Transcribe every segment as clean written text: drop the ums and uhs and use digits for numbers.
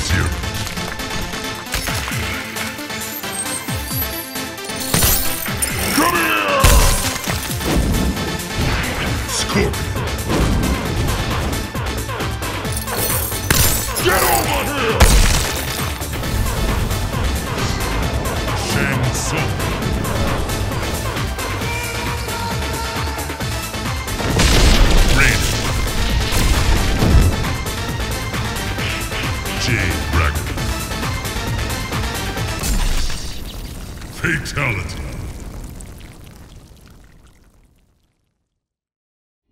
face you! Come here! Scorpion! Get over here! Shang Tsung! Fatality.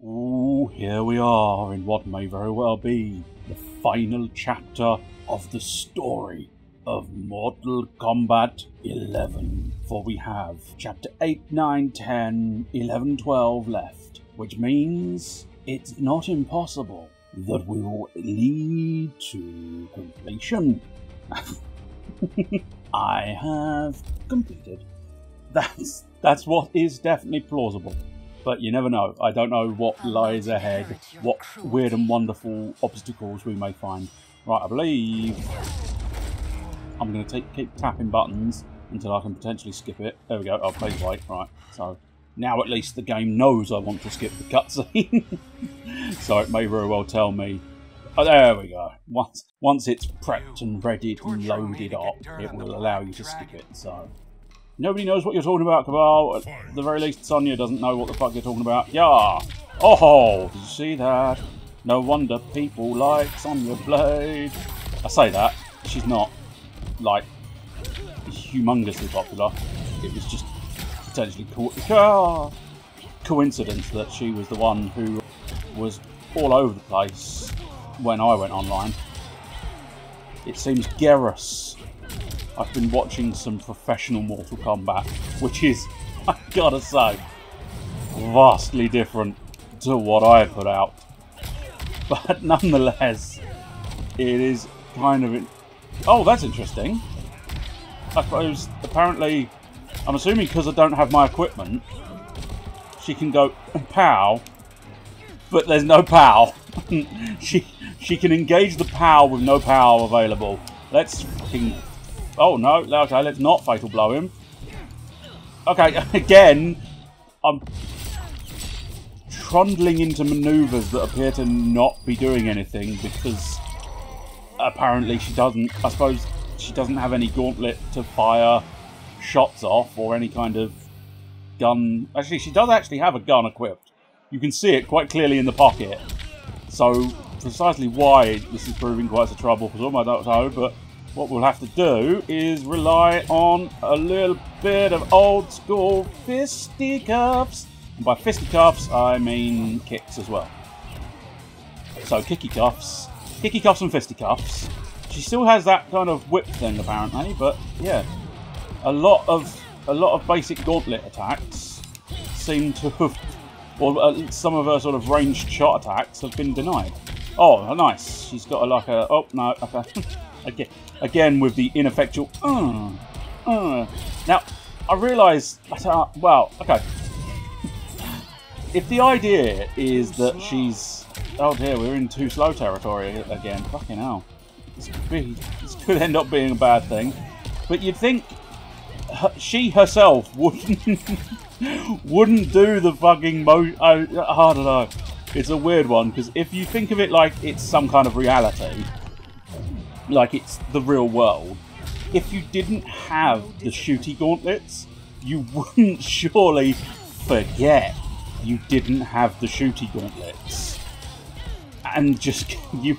Ooh, here we are in what may very well be the final chapter of the story of Mortal Kombat 11. For we have chapter 8, 9, 10, 11, 12 left, which means it's not impossible that we will lead to completion. I have completed. That's what is definitely plausible. But you never know. I don't know what lies ahead, what weird and wonderful obstacles we may find. Right, I believe I'm going to keep tapping buttons until I can potentially skip it. There we go. Oh, please wait. Right, so now at least the game knows I want to skip the cutscene. So it may very well tell me. Oh, there we go. Once it's prepped and readied and loaded up, it will allow you to skip it. So nobody knows what you're talking about, Cabal. At the very least, Sonya doesn't know what the fuck you're talking about. Yeah. Oh, did you see that? No wonder people like Sonya Blade. I say that. She's not, like, humongously popular. It was just potentially coincidence that she was the one who was all over the place when I went online. It seems Garrus. I've been watching some professional Mortal Kombat, which is, I gotta say, vastly different to what I put out. But nonetheless, it is kind of... Oh, that's interesting. I suppose, apparently, I'm assuming because I don't have my equipment, she can go pow, but there's no pow. She can engage the power with no power available. Let's fucking... Oh no, okay, let's not fatal blow him. Okay, again, I'm trundling into manoeuvres that appear to not be doing anything because apparently she doesn't... I suppose she doesn't have any gauntlet to fire shots off or any kind of gun. Actually, she does actually have a gun equipped. You can see it quite clearly in the pocket. So, precisely why this is proving quite a trouble for some, I don't know, but what we'll have to do is rely on a little bit of old school fisticuffs. And by fisticuffs, I mean kicks as well. So, kicky cuffs and fisticuffs. She still has that kind of whip thing apparently, but yeah, a lot of basic gauntlet attacks seem to have, or some of her sort of ranged shot attacks have been denied. Oh, nice. She's got a oh no, okay. Again with the ineffectual. Now I realise. Well, okay. If the idea is that she's, oh dear, we're in too slow territory again. Fucking hell. This could end up being a bad thing. But you'd think she herself wouldn't do the fucking I don't know. It's a weird one, because if you think of it like it's some kind of reality, like it's the real world, if you didn't have the shooty gauntlets, you wouldn't surely forget you didn't have the shooty gauntlets. And just, you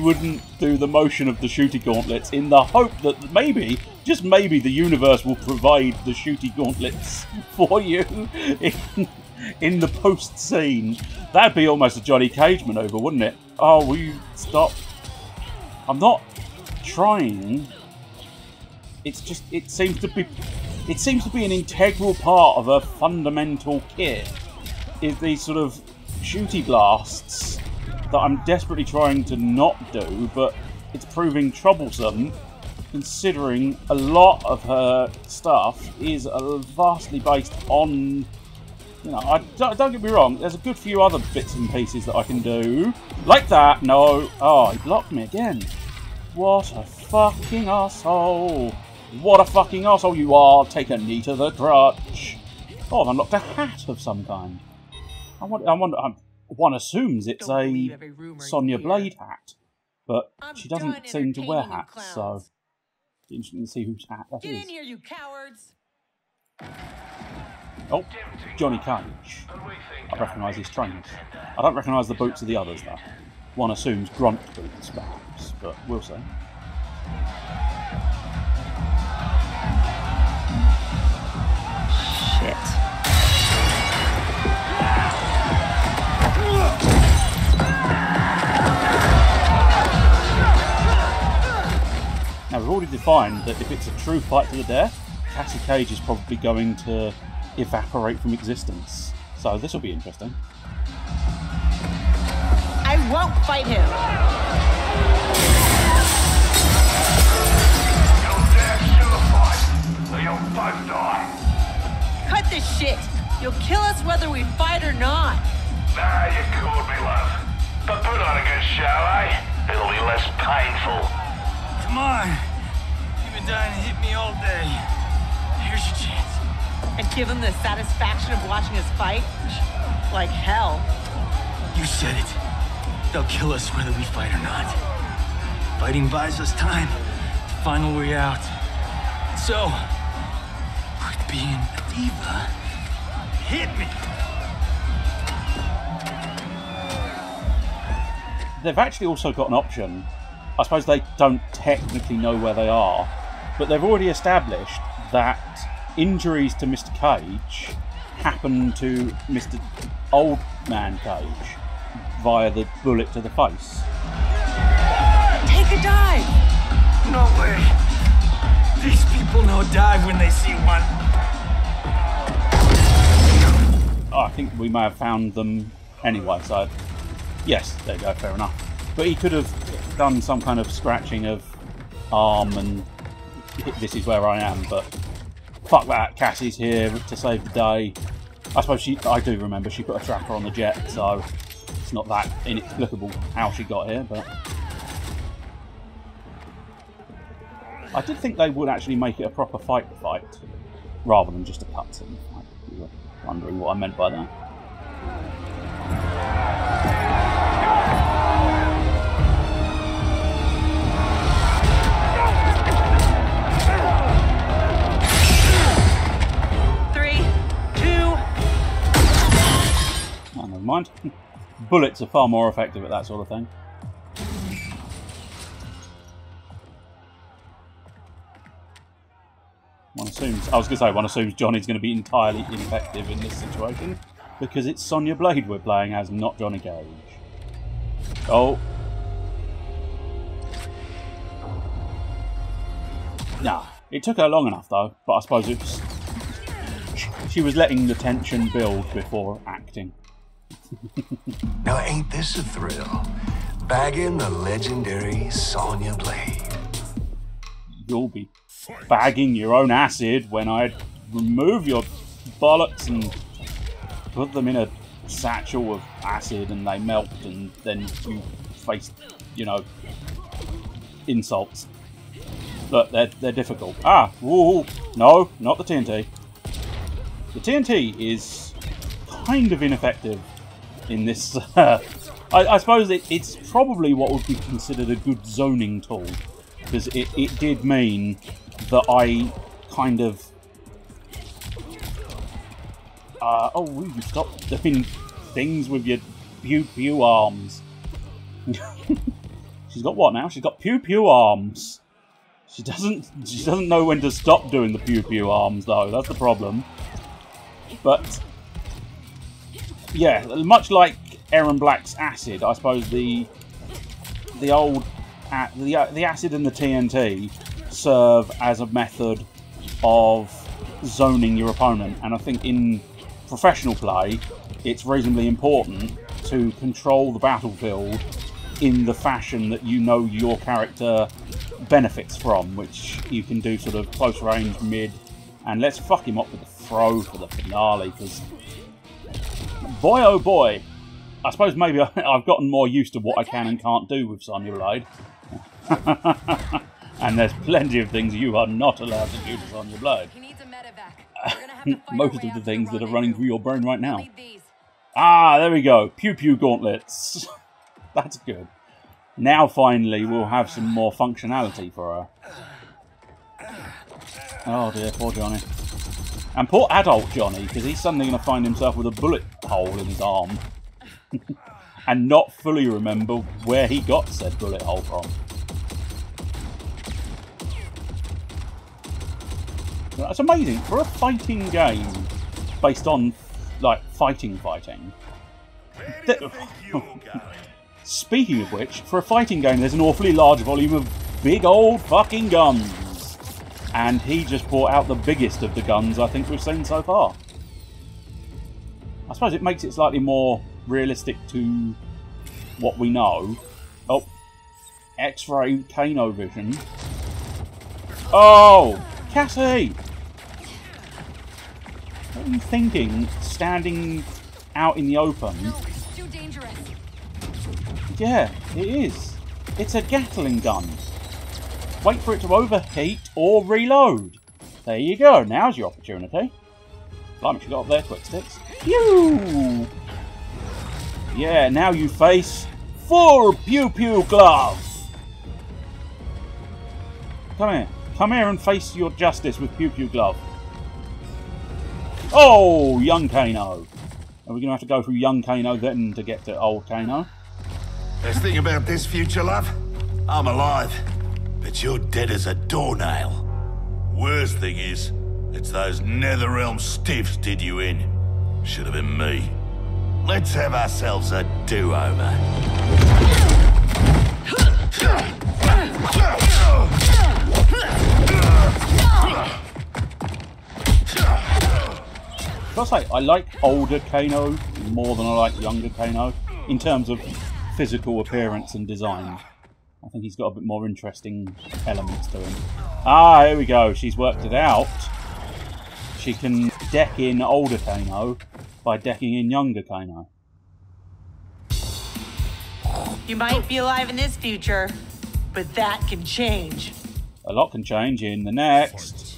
wouldn't do the motion of the shooty gauntlets in the hope that maybe, just maybe, the universe will provide the shooty gauntlets for you in the post scene. That'd be almost a Johnny Cage maneuver, wouldn't it? Oh, will you stop? I'm not trying. It's just, it seems to be an integral part of her fundamental kit, is these sort of shooty blasts that I'm desperately trying to not do, but it's proving troublesome considering a lot of her stuff is vastly based on You know, don't get me wrong, there's a good few other bits and pieces that I can do. Like that, no. Oh, he blocked me again. What a fucking asshole. What a fucking asshole you are. Take a knee to the crotch. Oh, I've unlocked a hat of some kind. One assumes it's a Sonya Blade hat, but she doesn't seem to wear hats, so it's interesting to see whose hat that is. Get in here, you cowards! Oh, Johnny Cage. I recognise his trainers. I don't recognise the boots of the others, though. One assumes grunt boots, perhaps, but we'll see. Shit. Now, we've already defined that if it's a true fight to the death, Cassie Cage is probably going to evaporate from existence. So this will be interesting. I won't fight him! You'll both die. Cut this shit! You'll kill us whether we fight or not! Nah, you called me, love. But put on a good show, eh? It'll be less painful. Come on. You've been dying to hit me all day. Here's your chance. And give him the satisfaction of watching us fight? Like hell. You said it. They'll kill us whether we fight or not. Fighting buys us time to find a way out. So, quit being a diva. Hit me! They've actually also got an option. I suppose they don't technically know where they are, but they've already established that injuries to Mr. Cage happen to Mr. Old Man Cage via the bullet to the face. Take a dive! No way! These people know dive when they see one. I think we may have found them anyway, so yes, there you go, fair enough. But he could have done some kind of scratching of arm and this is where I am, but fuck that, Cassie's here to save the day. I suppose I do remember she put a tracker on the jet, so it's not that inexplicable how she got here, but I did think they would actually make it a proper fight, rather than just a cutscene fight, if you were wondering what I meant by that. Oh, never mind. Bullets are far more effective at that sort of thing. One assumes Johnny's going to be entirely ineffective in this situation because it's Sonya Blade we're playing as, not Johnny Cage. Oh. Nah, it took her long enough though, but I suppose she was letting the tension build before acting. Now ain't this a thrill? Bagging the legendary Sonya Blade. You'll be bagging your own acid when I remove your bollocks and put them in a satchel of acid and they melt and then you face, you know, insults. Look, they're difficult. Ah, woo, no, not the TNT. The TNT is kind of ineffective in this. I suppose it's probably what would be considered a good zoning tool, because it did mean that I kind of oh, you stop doing things with your Pew Pew arms. She's got what now? She's got Pew Pew arms. She doesn't know when to stop doing the Pew Pew arms though. That's the problem. But yeah, much like Aaron Black's acid, I suppose the acid and the TNT serve as a method of zoning your opponent, and I think in professional play it's reasonably important to control the battlefield in the fashion that you know your character benefits from, which you can do sort of close range, mid, and let's fuck him up with the throw for the finale, because Boy oh boy. I suppose maybe I've gotten more used to what I can and can't do with Sonya Blade. And there's plenty of things you are not allowed to do to Sonya Blade. Most of the things that are running through your brain right now. Ah, there we go. Pew Pew gauntlets. That's good. Now finally we'll have some more functionality for her. Oh dear, poor Johnny. And poor adult Johnny, because he's suddenly going to find himself with a bullet hole in his arm. And not fully remember where he got said bullet hole from. That's amazing. For a fighting game based on, like, fighting. Speaking of which, for a fighting game there's an awfully large volume of big old fucking guns. And he just brought out the biggest of the guns I think we've seen so far. I suppose it makes it slightly more realistic to what we know. Oh, X-ray Kano vision. Oh, Cassie! What are you thinking, standing out in the open? No, it's too dangerous. Yeah, it is. It's a Gatling gun. Wait for it to overheat or reload. There you go, now's your opportunity. Blimey, she got up there quick sticks. Pew! Yeah, now you face full Pew Pew glove. Come here. Come here and face your justice with Pew Pew glove. Oh, young Kano. Are we going to have to go through young Kano then to get to old Kano? Best thing about this future, love? I'm alive, but you're dead as a doornail. Worst thing is, it's those Netherrealm stiffs did you in. Should have been me. Let's have ourselves a do-over. I'll say, I like older Kano more than I like younger Kano in terms of physical appearance and design. I think he's got a bit more interesting elements to him. Ah, here we go. She's worked it out. She can deck in older Kano by decking in younger Kano. You might be alive in this future, but that can change. A lot can change in the next.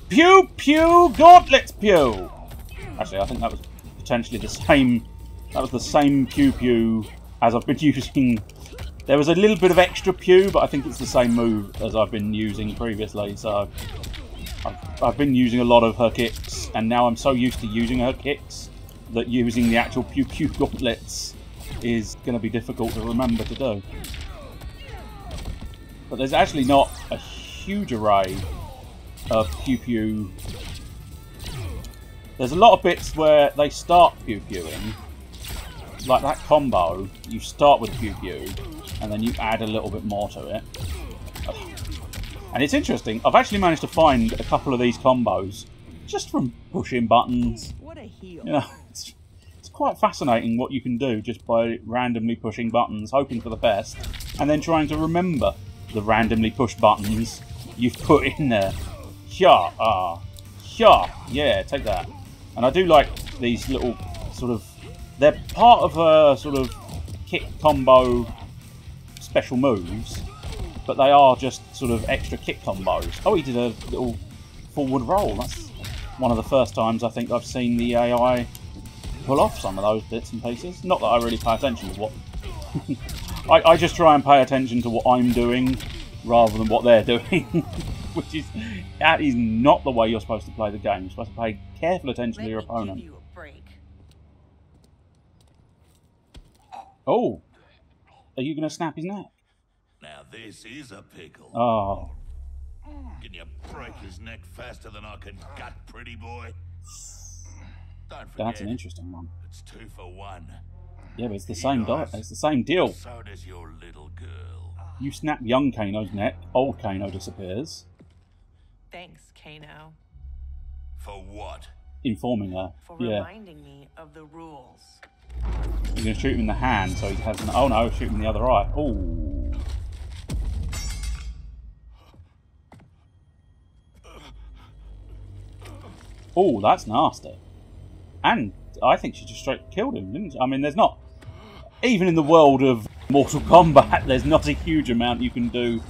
Pew Pew gauntlets Pew! Actually, I think that was potentially the same. That was the same Pew Pew as I've been using. There was a little bit of extra Pew, but I think it's the same move as I've been using previously. So I've been using a lot of her kicks, and now I'm so used to using her kicks that using the actual Pew Pew gauntlets is going to be difficult to remember to do. But there's actually not a huge array of Pew Pew. There's a lot of bits where they start Pew Pewing. Like that combo, you start with Pew Pew, and then you add a little bit more to it. And it's interesting, I've actually managed to find a couple of these combos just from pushing buttons. What a heel. You know, it's quite fascinating what you can do just by randomly pushing buttons, hoping for the best, and then trying to remember the randomly pushed buttons you've put in there. Yeah, take that. And I do like these little sort of... They're part of a sort of kick combo special moves, but they are just sort of extra kick combos. Oh, he did a little forward roll. That's one of the first times I think I've seen the AI pull off some of those bits and pieces. Not that I really pay attention to what... I just try and pay attention to what I'm doing rather than what they're doing. That is not the way you're supposed to play the game. You're supposed to pay careful attention to your opponent. Give you a break. Oh, are you going to snap his neck? Now this is a pickle. Oh, Can you break his neck faster than I can gut, pretty boy? Don't forget, that's an interesting one. it's 2 for 1. Yeah, but it's the same it's the same deal. So does your little girl. You snap young Kano's neck, old Kano disappears, Thanks, Kano, For what? informing her. for Yeah, reminding me of the rules. you're going to shoot him in the hand, so he has an... Oh no, shoot him in the other eye. Oh. Oh, that's nasty. And I think she just straight killed him, didn't she? I mean, there's not... Even in the world of Mortal Kombat, there's not a huge amount you can do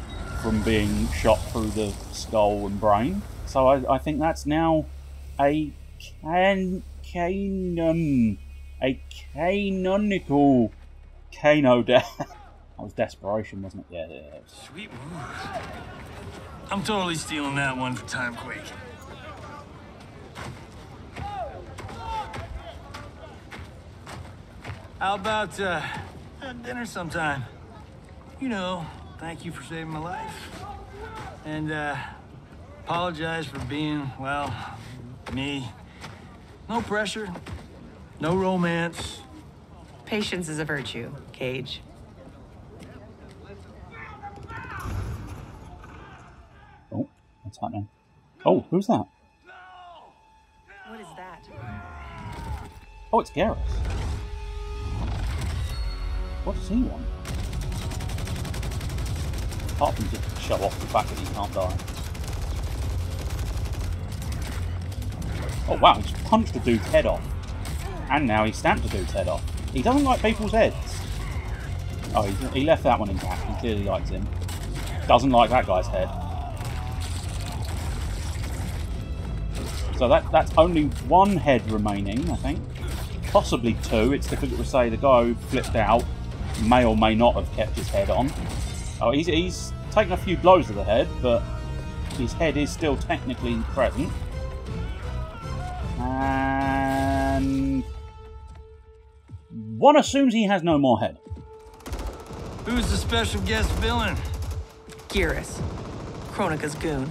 from being shot through the skull and brain. So I think that's now a canonical Kano death. That was desperation, wasn't it? Yeah, it was. Sweet moves. I'm totally stealing that one for Timequake. How about dinner sometime? You know, thank you for saving my life. And apologize for being, well, me. No pressure, no romance. Patience is a virtue, Cage. Oh, what's happening? Oh, who's that? What is that? Oh, it's Garrus. What does he want? Apart from just show off the fact that he can't die. Oh wow, he just punched a dude's head off. And now he stamped a dude's head off. He doesn't like people's heads. Oh, he left that one intact. He clearly likes him. Doesn't like that guy's head. So that's only one head remaining, I think. Possibly two. It's difficult to say. The guy who flipped out may or may not have kept his head on. Oh, he's taken a few blows to the head, but his head is still technically present. And one assumes he has no more head. Who's the special guest villain? Garrus, Kronika's goon.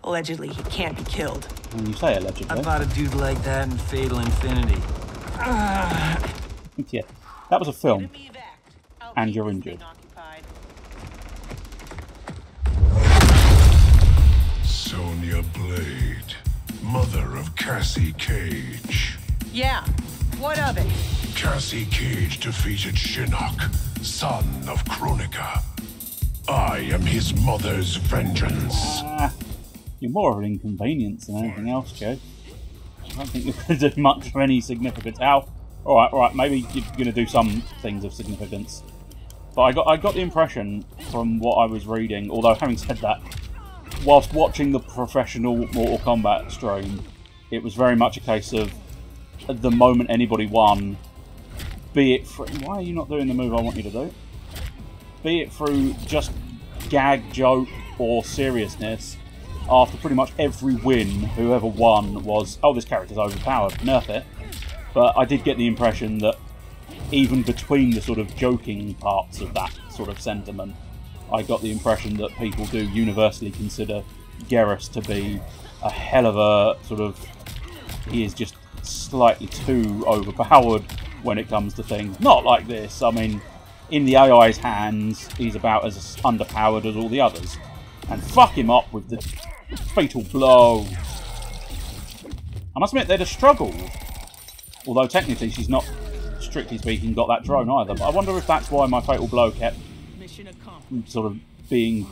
Allegedly, he can't be killed. When you say allegedly. I fought a dude like that in Fatal Infinity. Yeah, that was a film. And you're injured. Sonya Blade, mother of Cassie Cage. Yeah, what of it? Cassie Cage defeated Shinnok, son of Kronika. I am his mother's vengeance. You're more of an inconvenience than anything else, Joe. I don't think you're going to do much of any significance. Ow. Alright, maybe you're going to do some things of significance. But I got the impression from what I was reading, although having said that, whilst watching the professional Mortal Kombat stream, it was very much a case of the moment anybody won, be it through... Why are you not doing the move I want you to do? Be it through just gag, joke, or seriousness, after pretty much every win, whoever won was, oh, this character's overpowered, nerf it. But I did get the impression that even between the sort of joking parts of that sort of sentiment, I got the impression that people do universally consider Garrus to be a hell of a sort of... He is just slightly too overpowered when it comes to things. Not like this, I mean, in the AI's hands, he's about as underpowered as all the others. And fuck him up with the fatal blow. I must admit, they'd have struggled. Although technically she's not, strictly speaking, got that drone either. But I wonder if that's why my fatal blow kept sort of being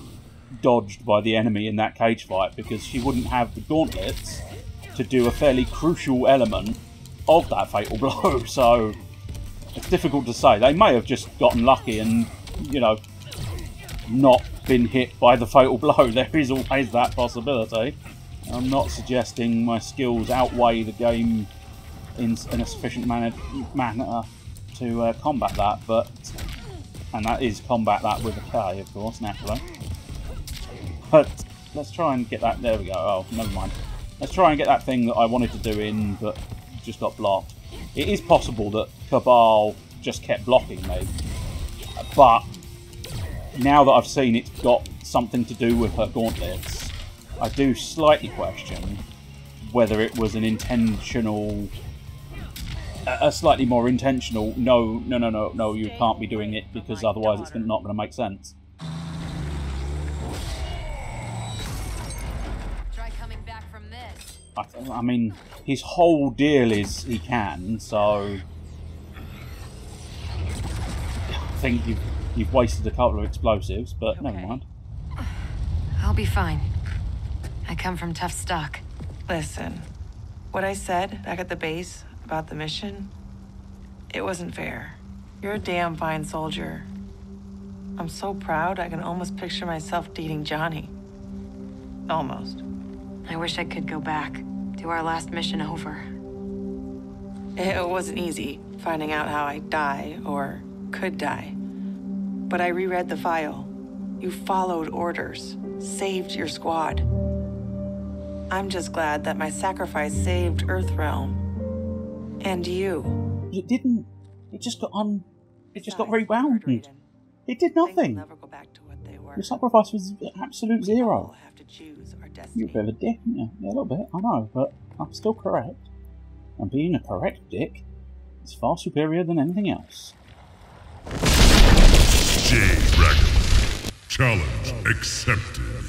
dodged by the enemy in that cage fight, because she wouldn't have the gauntlets to do a fairly crucial element of that fatal blow. So it's difficult to say. They may have just gotten lucky and, you know, not been hit by the fatal blow. There is always that possibility. I'm not suggesting my skills outweigh the game in a sufficient manner to combat that, but... And that is combat that with a K, of course, naturally. But let's try and get that... There we go. Oh, never mind. Let's try and get that thing that I wanted to do in, but just got blocked. It is possible that Cabal just kept blocking me. But now that I've seen it's got something to do with her gauntlets, I do slightly question whether it was an intentional... A slightly more intentional, no, you can't be doing it because otherwise it's not going to make sense. Try coming back from this. I mean, his whole deal is he can, so... I think you've wasted a couple of explosives, but never mind. I'll be fine. I come from tough stock. Listen, what I said back at the base about the mission, it wasn't fair. You're a damn fine soldier. I'm so proud I can almost picture myself dating Johnny. Almost. I wish I could go back. Do our last mission over. It wasn't easy finding out how I'd die, or could die. But I reread the file. You followed orders, saved your squad. I'm just glad that my sacrifice saved Earthrealm. And you. It didn't. It just got It just got rewound. It did nothing. Never go back to what they were. Your sacrifice was absolute zero. We'll have to choose our You're a destiny. bit of a dick, aren't you? Yeah, a little bit, I know, but I'm still correct. And being a correct dick is far superior than anything else. J-Dragon. Challenge accepted.